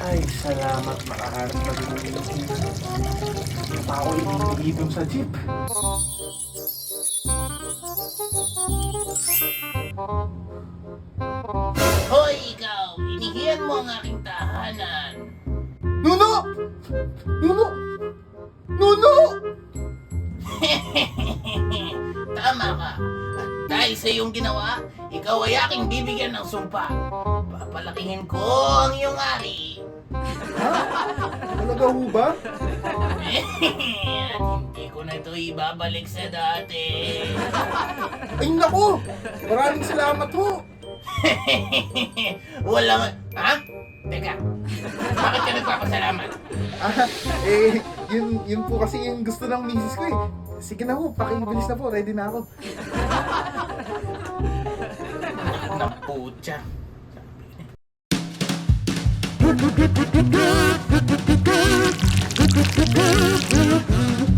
Ay, salamat makaharap na rin ng meeting. Pa ako inilidom sa jeep. Hoy, ikaw! Inihiyan mo ang aking tahanan. Nuno! Nuno! Nuno! Tama ka. At dahil sa iyong ginawa, ikaw ay aking bibigyan ng sumpa. Papalakihin ko ang iyong ari. Talaga ho ba? At hindi ko na ito ibabalik sa dati. Ay naku! Maraming salamat ho! Walang... Ha? Teka, bakit ka nagpapasalamat? Ah, yun po kasi yung gusto ng misis ko eh. Sige na ho, pakibilis na po, ready na ako. Naputya. Good, good, good, good, good, good, good, good, good, good, good.